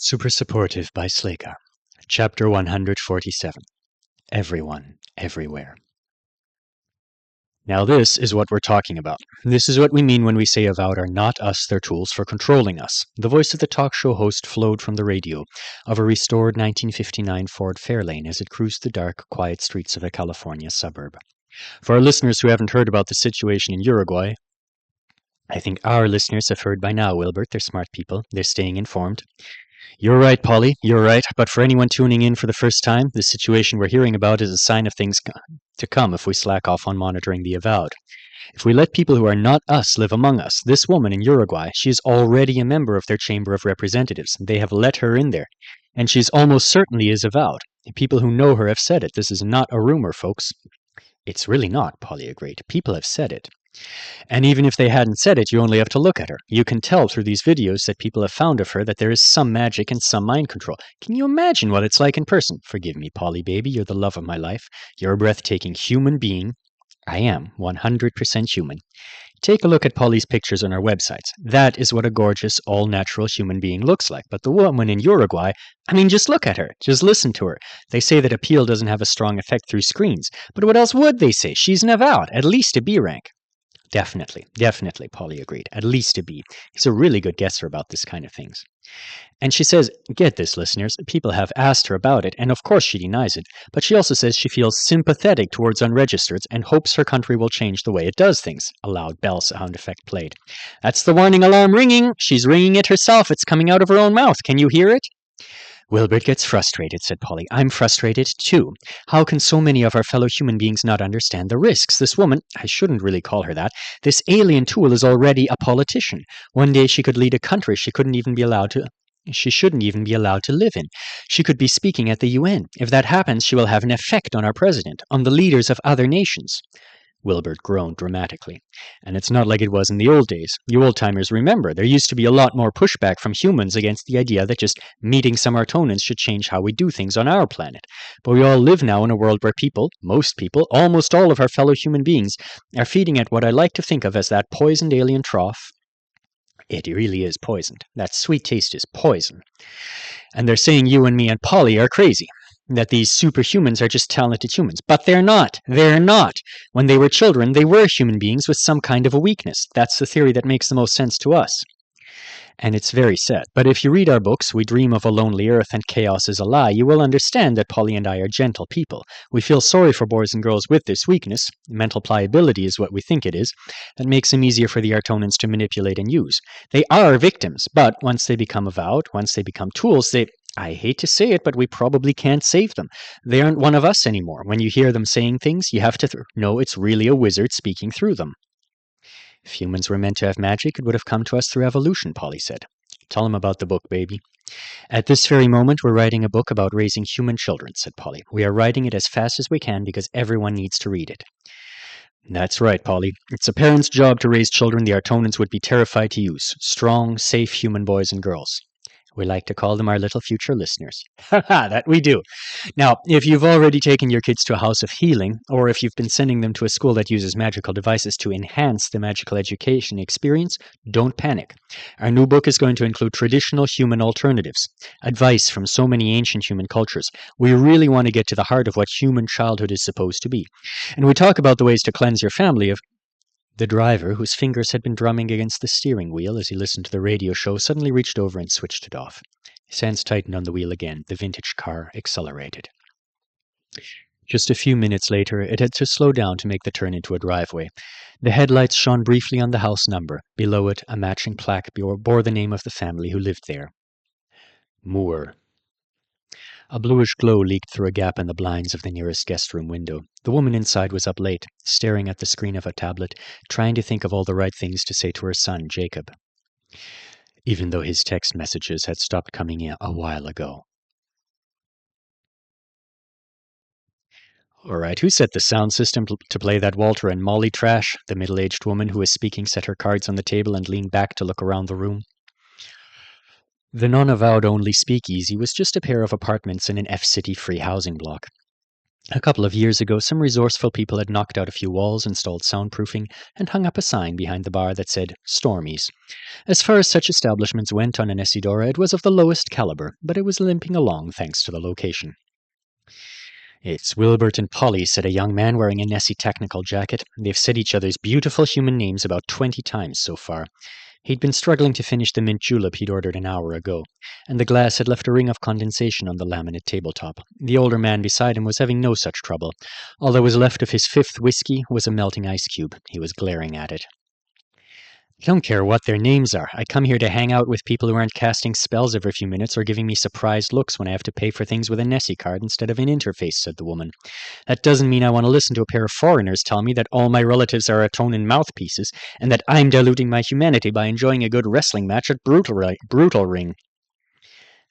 Super Supportive by Sleyca. Chapter 147. Everyone, Everywhere. Now this is what we're talking about. This is what we mean when we say avowed are not us their tools for controlling us. The voice of the talk show host flowed from the radio of a restored 1959 Ford Fairlane as it cruised the dark, quiet streets of a California suburb. For our listeners who haven't heard about the situation in Uruguay, I think our listeners have heard by now, Wilbert. They're smart people. They're staying informed. You're right, Polly, you're right. But for anyone tuning in for the first time, the situation we're hearing about is a sign of things to come if we slack off on monitoring the avowed. If we let people who are not us live among us, this woman in Uruguay, she is already a member of their Chamber of Representatives. They have let her in there. And she's almost certainly is avowed. People who know her have said it. This is not a rumor, folks. It's really not, Polly agreed. People have said it. And even if they hadn't said it, you only have to look at her. You can tell through these videos that people have found of her that there is some magic and some mind control. Can you imagine what it's like in person? Forgive me, Polly baby, you're the love of my life. You're a breathtaking human being. I am 100% human. Take a look at Polly's pictures on our websites. That is what a gorgeous, all-natural human being looks like. But the woman in Uruguay, just look at her. Just listen to her. They say that appeal doesn't have a strong effect through screens. But what else would they say? She's an avowed, at least a B rank. Definitely, Polly agreed. At least a B. He's a really good guesser about this kind of things. And she says, get this, listeners, people have asked her about it, and of course she denies it, but she also says she feels sympathetic towards unregistereds and hopes her country will change the way it does things. A loud bell sound effect played. That's the warning alarm ringing. She's ringing it herself. It's coming out of her own mouth. Can you hear it? Wilbert gets frustrated, said Polly. I'm frustrated, too. How can so many of our fellow human beings not understand the risks? This woman, I shouldn't really call her that, this alien tool is already a politician. One day she could lead a country she shouldn't even be allowed to live in. She could be speaking at the UN. If that happens, she will have an effect on our president, on the leaders of other nations. Wilbert groaned dramatically. And it's not like it was in the old days. You old-timers remember, there used to be a lot more pushback from humans against the idea that just meeting some Artonans should change how we do things on our planet. But we all live now in a world where people, most people, almost all of our fellow human beings, are feeding at what I like to think of as that poisoned alien trough. It really is poisoned. That sweet taste is poison. And they're saying you and me and Polly are crazy. That these superhumans are just talented humans. But they're not. They're not. When they were children, they were human beings with some kind of a weakness. That's the theory that makes the most sense to us. And it's very sad. But if you read our books, We Dream of a Lonely Earth and Chaos is a Lie, you will understand that Polly and I are gentle people. We feel sorry for boys and girls with this weakness. Mental pliability is what we think it is. That makes them easier for the Artonans to manipulate and use. They are victims, but once they become avowed, once they become tools, I hate to say it, but we probably can't save them. They aren't one of us anymore. When you hear them saying things, you have to know it's really a wizard speaking through them. If humans were meant to have magic, it would have come to us through evolution, Polly said. Tell them about the book, baby. At this very moment, we're writing a book about raising human children, said Polly. We are writing it as fast as we can because everyone needs to read it. That's right, Polly. It's a parent's job to raise children the Artonans would be terrified to use. Strong, safe human boys and girls. We like to call them our little future listeners. Haha, that we do. Now, if you've already taken your kids to a house of healing, or if you've been sending them to a school that uses magical devices to enhance the magical education experience, don't panic. Our new book is going to include traditional human alternatives, advice from so many ancient human cultures. We really want to get to the heart of what human childhood is supposed to be. And we talk about the ways to cleanse your family of. The driver, whose fingers had been drumming against the steering wheel as he listened to the radio show, suddenly reached over and switched it off. His hands tightened on the wheel again. The vintage car accelerated. Just a few minutes later, it had to slow down to make the turn into a driveway. The headlights shone briefly on the house number. Below it, a matching plaque bore the name of the family who lived there. Moore. A bluish glow leaked through a gap in the blinds of the nearest guest room window. The woman inside was up late, staring at the screen of a tablet, trying to think of all the right things to say to her son, Jacob, even though his text messages had stopped coming in a while ago. All right, who set the sound system to play that Walter and Molly trash? The middle-aged woman who was speaking set her cards on the table and leaned back to look around the room. The non-avowed only speakeasy was just a pair of apartments in an F-City free housing block. A couple of years ago, some resourceful people had knocked out a few walls, installed soundproofing, and hung up a sign behind the bar that said Stormies. As far as such establishments went on Anesidora, it was of the lowest caliber, but it was limping along thanks to the location. It's Wilbert and Polly, said a young man wearing a Nessie technical jacket. They've said each other's beautiful human names about 20 times so far. He'd been struggling to finish the mint julep he'd ordered an hour ago, and the glass had left a ring of condensation on the laminate tabletop. The older man beside him was having no such trouble. All that was left of his fifth whiskey was a melting ice cube. He was glaring at it. I don't care what their names are. I come here to hang out with people who aren't casting spells every few minutes or giving me surprised looks when I have to pay for things with a Nessie card instead of an interface, said the woman. That doesn't mean I want to listen to a pair of foreigners tell me that all my relatives are Atonin mouthpieces and that I'm diluting my humanity by enjoying a good wrestling match at Brutal Ring.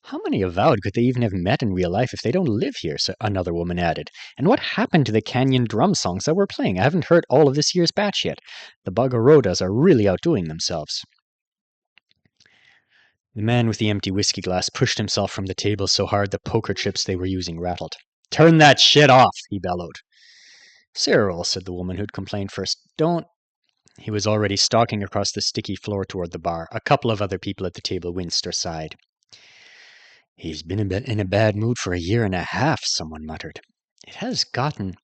How many avowed could they even have met in real life if they don't live here? Another woman added. And what happened to the Canyon drum songs that we're playing? I haven't heard all of this year's batch yet. The Bagarodas are really outdoing themselves. The man with the empty whiskey glass pushed himself from the table so hard the poker chips they were using rattled. Turn that shit off, he bellowed. Cyril, said the woman who'd complained first, don't... He was already stalking across the sticky floor toward the bar. A couple of other people at the table winced or sighed. He's been in a bad mood for a year and a half, someone muttered. It has gotten...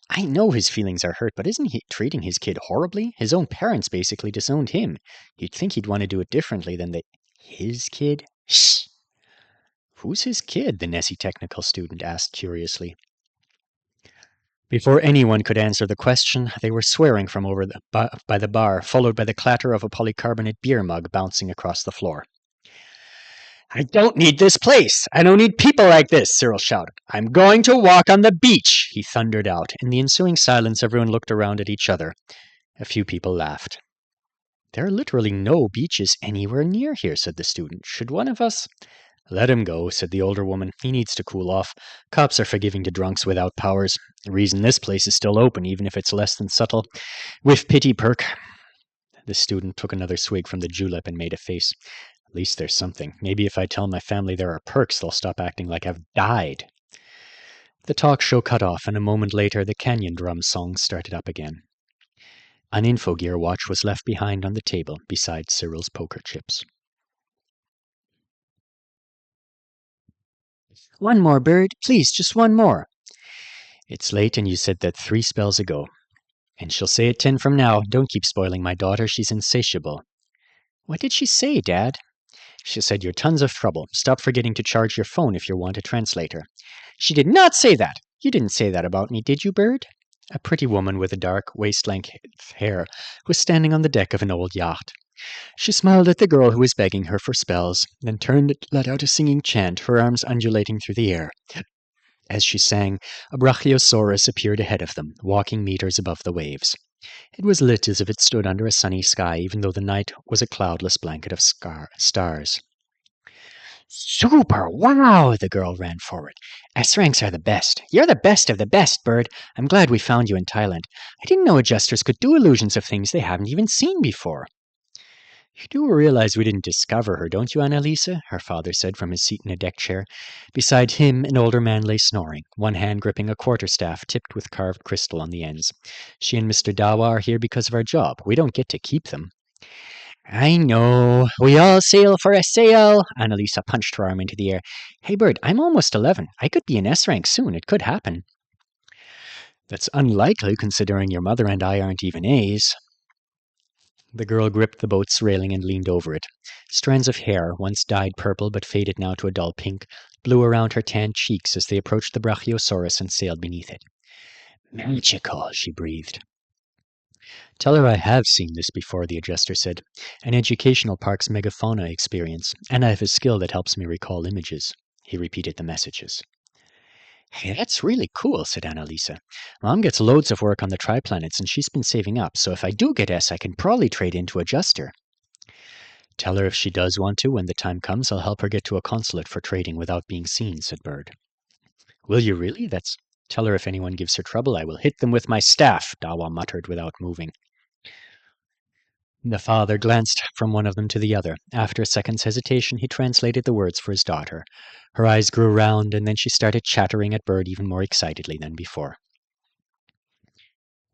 I know his feelings are hurt, but isn't he treating his kid horribly? His own parents basically disowned him. You'd think he'd want to do it differently than His kid? Shh! Who's his kid? The Nessie technical student asked curiously. Before anyone could answer the question, they were swearing from over by the bar, followed by the clatter of a polycarbonate beer mug bouncing across the floor. I don't need this place. I don't need people like this, Cyril shouted. I'm going to walk on the beach, he thundered out. In the ensuing silence, everyone looked around at each other. A few people laughed. There are literally no beaches anywhere near here, said the student. Should one of us... Let him go, said the older woman. He needs to cool off. Cops are forgiving to drunks without powers. The reason this place is still open, even if it's less than subtle. With pity perk. The student took another swig from the julep and made a face. At least there's something. Maybe if I tell my family there are perks, they'll stop acting like I've died. The talk show cut off, and a moment later the Canyon drum song started up again. An infogear watch was left behind on the table beside Cyril's poker chips. One more, Bird. Please, just one more. It's late and you said that 3 spells ago. And she'll say it 10 from now. Don't keep spoiling my daughter. She's insatiable. What did she say, Dad? She said you're tons of trouble. Stop forgetting to charge your phone if you want a translator. She did not say that. You didn't say that about me, did you, Bird? A pretty woman with a dark, waist-length hair was standing on the deck of an old yacht. She smiled at the girl who was begging her for spells, then turned and let out a singing chant, her arms undulating through the air. As she sang, a brachiosaurus appeared ahead of them, walking meters above the waves. It was lit as if it stood under a sunny sky, even though the night was a cloudless blanket of stars. Super! Wow! The girl ran forward. S-ranks are the best. You're the best of the best, Bird. I'm glad we found you in Thailand. I didn't know adjusters could do illusions of things they haven't even seen before. You do realize we didn't discover her, don't you, Annalisa? Her father said from his seat in a deck chair. Beside him, an older man lay snoring, one hand gripping a quarterstaff tipped with carved crystal on the ends. She and Mr. Dawa are here because of our job. We don't get to keep them. I know. We all sail for a sail. Annalisa punched her arm into the air. Hey, Bird, I'm almost 11. I could be in S-rank soon. It could happen. That's unlikely, considering your mother and I aren't even A's. The girl gripped the boat's railing and leaned over it. Strands of hair, once dyed purple but faded now to a dull pink, blew around her tanned cheeks as they approached the brachiosaurus and sailed beneath it. Magical, she breathed. Tell her I have seen this before, the adjuster said. An educational park's megafauna experience, and I have a skill that helps me recall images. He repeated the messages. Hey, that's really cool, said Annalisa. Mom gets loads of work on the triplanets, and she's been saving up, so if I do get S, I can probably trade into adjuster. Tell her if she does want to, when the time comes, I'll help her get to a consulate for trading without being seen, said Bird. Will you really? Tell her if anyone gives her trouble, I will hit them with my staff, Dawa muttered without moving. The father glanced from one of them to the other. After a second's hesitation, he translated the words for his daughter. Her eyes grew round, and then she started chattering at Bird even more excitedly than before.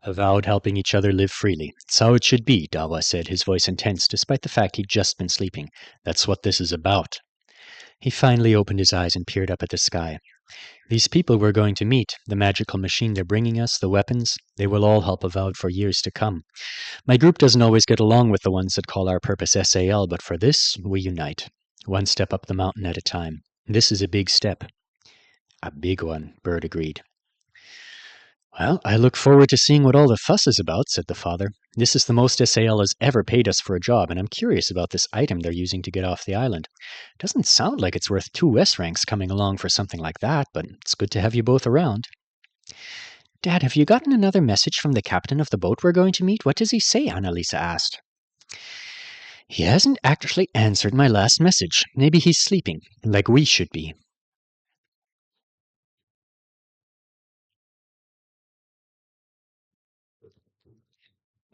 Avowed helping each other live freely. It's how it should be, Dawa said, his voice intense, despite the fact he'd just been sleeping. That's what this is about. He finally opened his eyes and peered up at the sky. These people we're going to meet, the magical machine they're bringing us, the weapons, they will all help Avowed for years to come. My group doesn't always get along with the ones that call our purpose SAL, but for this, we unite. One step up the mountain at a time. This is a big step. A big one, Bird agreed. Well, I look forward to seeing what all the fuss is about, said the father. This is the most SAL has ever paid us for a job, and I'm curious about this item they're using to get off the island. Doesn't sound like it's worth 2 S ranks coming along for something like that, but it's good to have you both around. Dad, have you gotten another message from the captain of the boat we're going to meet? What does he say? Annalisa asked. He hasn't actually answered my last message. Maybe he's sleeping, like we should be.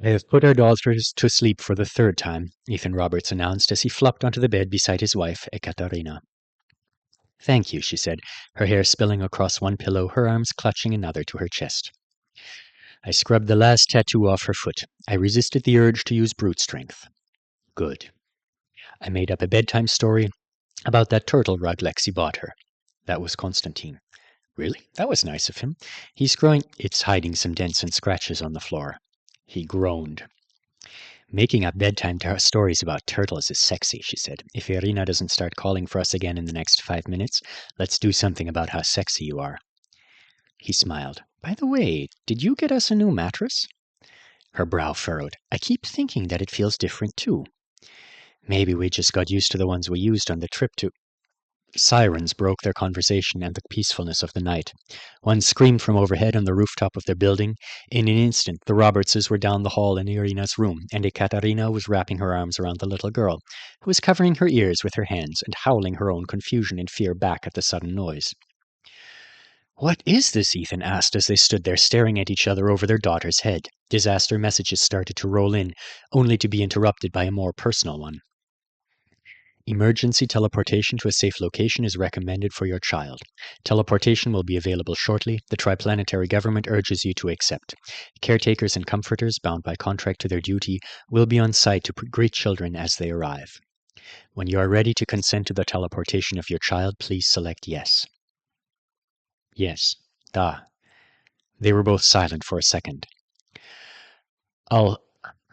I have put our daughters to sleep for the 3rd time, Ethan Roberts announced as he flopped onto the bed beside his wife, Ekaterina. Thank you, she said, her hair spilling across one pillow, her arms clutching another to her chest. I scrubbed the last tattoo off her foot. I resisted the urge to use brute strength. Good. I made up a bedtime story about that turtle rug Lexi bought her. That was Constantine. Really? That was nice of him. He's growing... It's hiding some dents and scratches on the floor. He groaned. Making up bedtime stories about turtles is sexy, she said. If Irina doesn't start calling for us again in the next 5 minutes, let's do something about how sexy you are. He smiled. By the way, did you get us a new mattress? Her brow furrowed. I keep thinking that it feels different too. Maybe we just got used to the ones we used on the trip to... Sirens broke their conversation and the peacefulness of the night. One screamed from overhead on the rooftop of their building. In an instant, the Robertses were down the hall in Irina's room, and Ekaterina was wrapping her arms around the little girl, who was covering her ears with her hands and howling her own confusion and fear back at the sudden noise. What is this? Ethan asked as they stood there staring at each other over their daughter's head. Disaster messages started to roll in, only to be interrupted by a more personal one. Emergency teleportation to a safe location is recommended for your child. Teleportation will be available shortly. The Triplanetary Government urges you to accept. Caretakers and comforters, bound by contract to their duty, will be on site to greet children as they arrive. When you are ready to consent to the teleportation of your child, please select yes. Yes. Da. They were both silent for a second.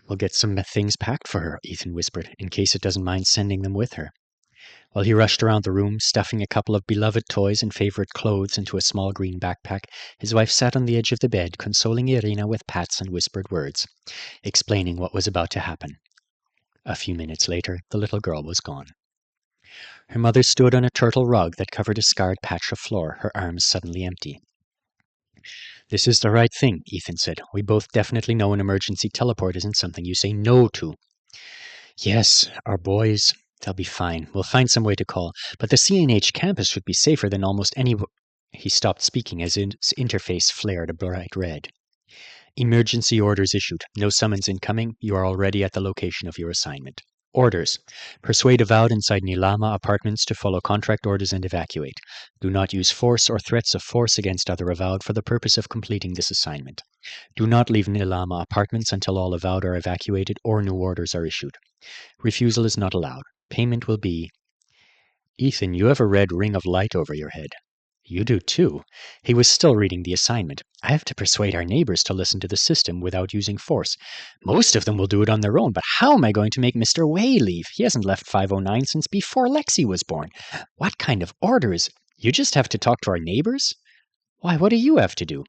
We'll get some things packed for her, Ethan whispered, in case it doesn't mind sending them with her. While he rushed around the room, stuffing a couple of beloved toys and favorite clothes into a small green backpack, his wife sat on the edge of the bed, consoling Irina with pats and whispered words, explaining what was about to happen. A few minutes later, the little girl was gone. Her mother stood on a turtle rug that covered a scarred patch of floor, her arms suddenly empty. This is the right thing, Ethan said. We both definitely know an emergency teleport isn't something you say no to. Yes, our boys, they'll be fine. We'll find some way to call. But the CNH campus should be safer than almost any... He stopped speaking as his interface flared a bright red. Emergency orders issued. No summons incoming. You are already at the location of your assignment. Orders. Persuade Avowed inside Nilama apartments to follow contract orders and evacuate. Do not use force or threats of force against other Avowed for the purpose of completing this assignment. Do not leave Nilama apartments until all Avowed are evacuated or new orders are issued. Refusal is not allowed. Payment will be... Ethan, you have a red ring of light over your head. You do too. He was still reading the assignment. I have to persuade our neighbors to listen to the system without using force. Most of them will do it on their own, but how am I going to make Mr. Way leave? He hasn't left 509 since before Lexi was born. What kind of orders? You just have to talk to our neighbors? Why, what do you have to do?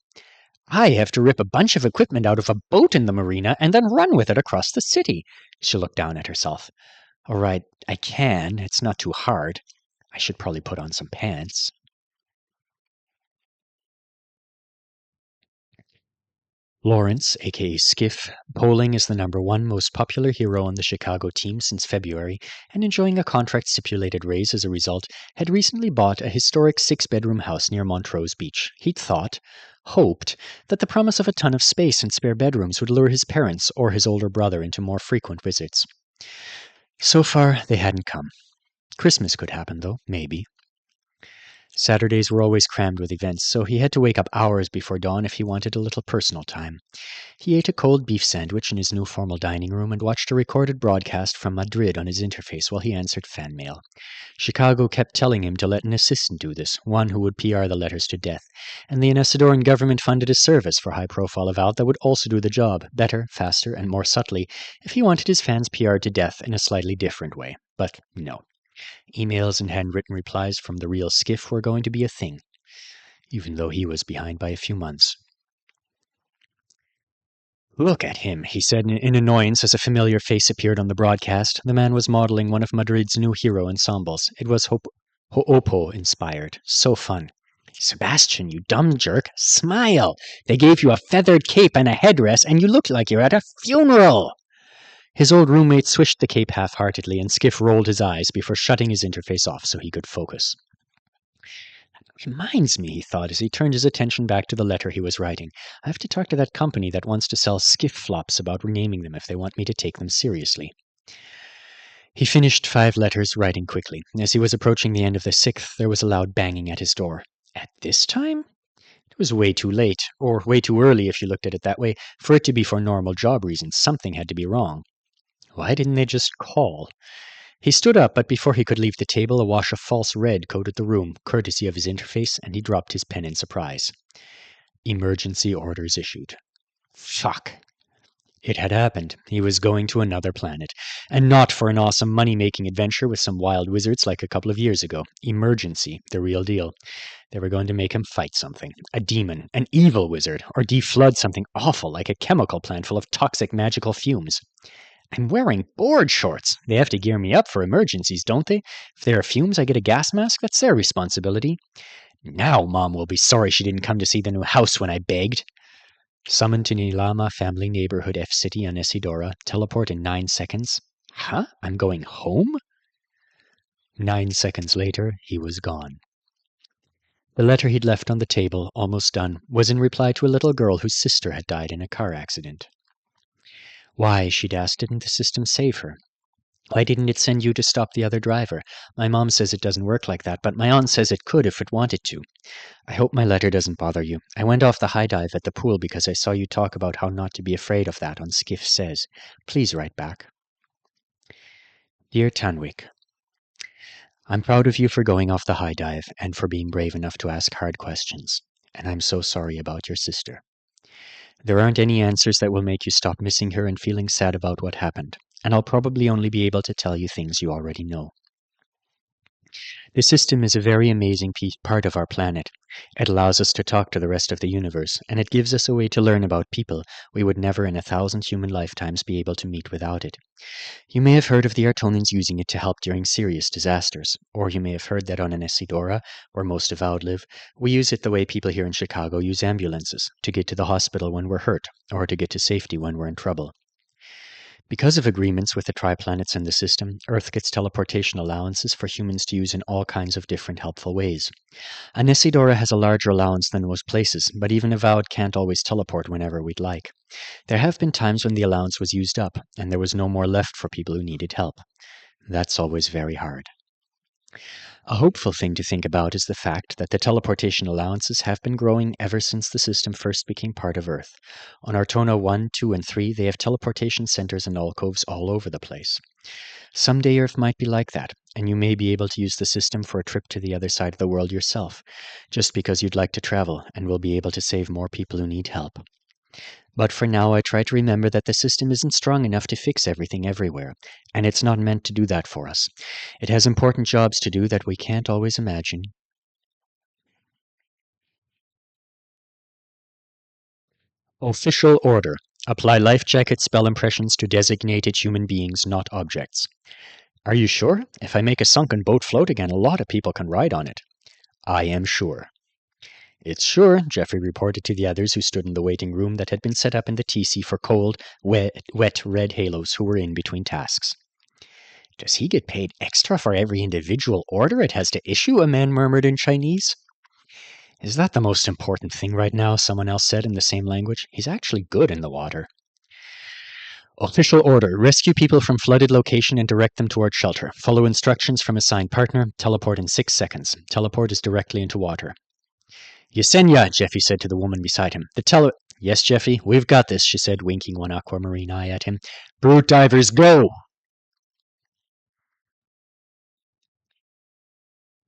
I have to rip a bunch of equipment out of a boat in the marina and then run with it across the city. She looked down at herself. All right, I can. It's not too hard. I should probably put on some pants. Lawrence, aka Skiff, polling as the #1 most popular hero on the Chicago team since February and enjoying a contract-stipulated raise as a result, had recently bought a historic 6-bedroom house near Montrose Beach. He'd thought, hoped that the promise of a ton of space and spare bedrooms would lure his parents or his older brother into more frequent visits. So far, they hadn't come. Christmas could happen, though, maybe. Saturdays were always crammed with events, so he had to wake up hours before dawn if he wanted a little personal time. He ate a cold beef sandwich in his new formal dining room and watched a recorded broadcast from Madrid on his interface while he answered fan mail. Chicago kept telling him to let an assistant do this, one who would PR the letters to death, and the Anessidoran government funded a service for high-profile Avowed that would also do the job, better, faster, and more subtly, if he wanted his fans PR'd to death in a slightly different way. But no. Emails and handwritten replies from the real skiff were going to be a thing, even though he was behind by a few months. "Look at him," he said in annoyance as a familiar face appeared on the broadcast. The man was modeling one of Madrid's new hero ensembles. It was Ho'opo inspired. So fun. "Sebastian, you dumb jerk, smile! They gave you a feathered cape and a headdress, and you look like you're at a funeral!" His old roommate swished the cape half-heartedly, and Skiff rolled his eyes before shutting his interface off so he could focus. "Reminds me," he thought as he turned his attention back to the letter he was writing. "I have to talk to that company that wants to sell skiff flops about renaming them if they want me to take them seriously." He finished 5 letters, writing quickly. As he was approaching the end of the 6th, there was a loud banging at his door. At this time? It was way too late, or way too early if you looked at it that way, for it to be for normal job reasons. Something had to be wrong. Why didn't they just call? He stood up, but before he could leave the table, a wash of false red coated the room, courtesy of his interface, and he dropped his pen in surprise. Emergency orders issued. Fuck. It had happened. He was going to another planet. And not for an awesome money-making adventure with some wild wizards like a couple of years ago. Emergency, the real deal. They were going to make him fight something. A demon, an evil wizard, or deflood something awful like a chemical plant full of toxic magical fumes. I'm wearing board shorts. They have to gear me up for emergencies, don't they? If there are fumes, I get a gas mask. That's their responsibility. Now Mom will be sorry she didn't come to see the new house when I begged. Summoned to Nilama Family Neighborhood F City on Isidora. Teleport in 9 seconds. Huh? I'm going home? 9 seconds later, he was gone. The letter he'd left on the table, almost done, was in reply to a little girl whose sister had died in a car accident. Why, she'd asked, didn't the system save her? Why didn't it send you to stop the other driver? My mom says it doesn't work like that, but my aunt says it could if it wanted to. I hope my letter doesn't bother you. I went off the high dive at the pool because I saw you talk about how not to be afraid of that on Skiff Says. Please write back. Dear Tanwick, I'm proud of you for going off the high dive and for being brave enough to ask hard questions. And I'm so sorry about your sister. There aren't any answers that will make you stop missing her and feeling sad about what happened, and I'll probably only be able to tell you things you already know. The system is a very amazing part of our planet. It allows us to talk to the rest of the universe, and it gives us a way to learn about people we would never in 1,000 human lifetimes be able to meet without it. You may have heard of the Artonians using it to help during serious disasters, or you may have heard that on Anesidora, where most Avowed live, we use it the way people here in Chicago use ambulances, to get to the hospital when we're hurt, or to get to safety when we're in trouble. Because of agreements with the triplanets in the system, Earth gets teleportation allowances for humans to use in all kinds of different helpful ways. Anesidora has a larger allowance than most places, but even Avowed can't always teleport whenever we'd like. There have been times when the allowance was used up, and there was no more left for people who needed help. That's always very hard. A hopeful thing to think about is the fact that the teleportation allowances have been growing ever since the system first became part of Earth. On Artona 1, 2, and 3, they have teleportation centers and alcoves all over the place. Someday Earth might be like that, and you may be able to use the system for a trip to the other side of the world yourself, just because you'd like to travel and will be able to save more people who need help. But for now, I try to remember that the system isn't strong enough to fix everything everywhere, and it's not meant to do that for us. It has important jobs to do that we can't always imagine. Official order. Apply life jacket spell impressions to designated human beings, not objects. Are you sure? If I make a sunken boat float again, a lot of people can ride on it. I am sure. It's sure, Jeffrey reported to the others who stood in the waiting room that had been set up in the TC for cold, wet red halos who were in between tasks. Does he get paid extra for every individual order it has to issue? A man murmured in Chinese. Is that the most important thing right now? Someone else said in the same language. He's actually good in the water. Official order. Rescue people from flooded location and direct them toward shelter. Follow instructions from assigned partner. Teleport in 6 seconds. Teleport is directly into water. Yesenia, Jeffy said to the woman beside him. Yes, Jeffy, we've got this, she said, winking one aquamarine eye at him. Brute divers, go!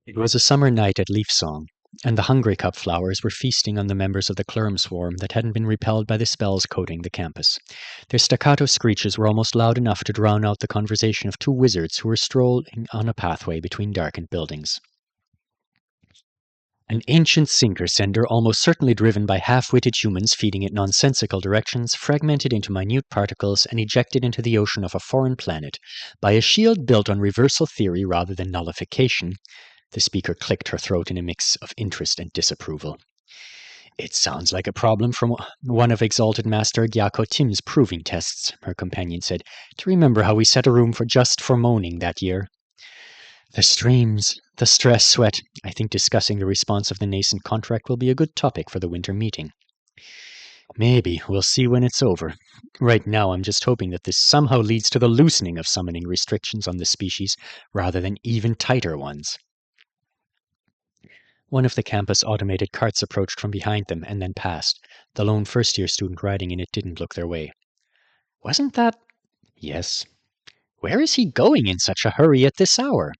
It was a summer night at Leaf Song, and the hungry cup flowers were feasting on the members of the Clurm swarm that hadn't been repelled by the spells coating the campus. Their staccato screeches were almost loud enough to drown out the conversation of two wizards who were strolling on a pathway between darkened buildings. An ancient sinker sender, almost certainly driven by half-witted humans feeding it nonsensical directions, fragmented into minute particles and ejected into the ocean of a foreign planet by a shield built on reversal theory rather than nullification. The speaker clicked her throat in a mix of interest and disapproval. It sounds like a problem from one of Exalted Master Gyako Tim's proving tests, her companion said. To remember how we set a room just for moaning that year. The streams, the stress sweat. I think discussing the response of the nascent contract will be a good topic for the winter meeting. Maybe. We'll see when it's over. Right now, I'm just hoping that this somehow leads to the loosening of summoning restrictions on the species, rather than even tighter ones. One of the campus automated carts approached from behind them and then passed. The lone first-year student riding in it didn't look their way. Wasn't that... Yes. Where is he going in such a hurry at this hour?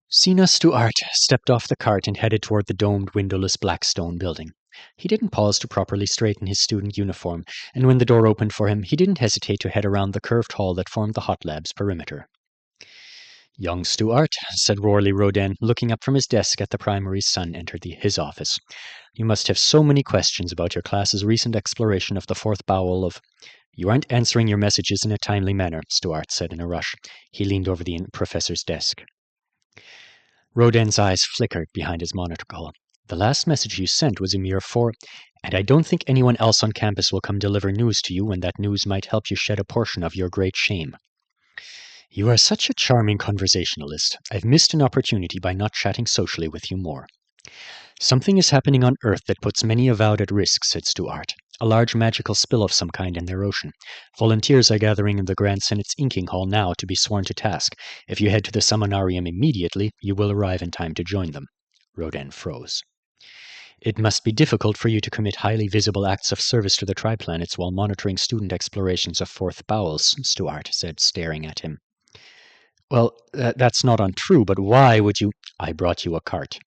Sina Stuart stepped off the cart and headed toward the domed, windowless black stone building. He didn't pause to properly straighten his student uniform, and when the door opened for him, he didn't hesitate to head around the curved hall that formed the hot lab's perimeter. Young Stuart, said Rory Roden, looking up from his desk at the primary's son entered his office. You must have so many questions about your class's recent exploration of the fourth bowel of... You aren't answering your messages in a timely manner, Stuart said in a rush. He leaned over the professor's desk. Roden's eyes flickered behind his monocle. The last message you sent was a mere 4, and I don't think anyone else on campus will come deliver news to you when that news might help you shed a portion of your great shame. You are such a charming conversationalist. I've missed an opportunity by not chatting socially with you more. Something is happening on Earth that puts many avowed at risk, said Stuart. A large magical spill of some kind in their ocean. Volunteers are gathering in the Grand Senate's inking hall now to be sworn to task. If you head to the Summonarium immediately, you will arrive in time to join them. Roden froze. It must be difficult for you to commit highly visible acts of service to the Triplanets while monitoring student explorations of fourth bowels, Stuart said, staring at him. Well, that's not untrue, but why would you... I brought you a cart.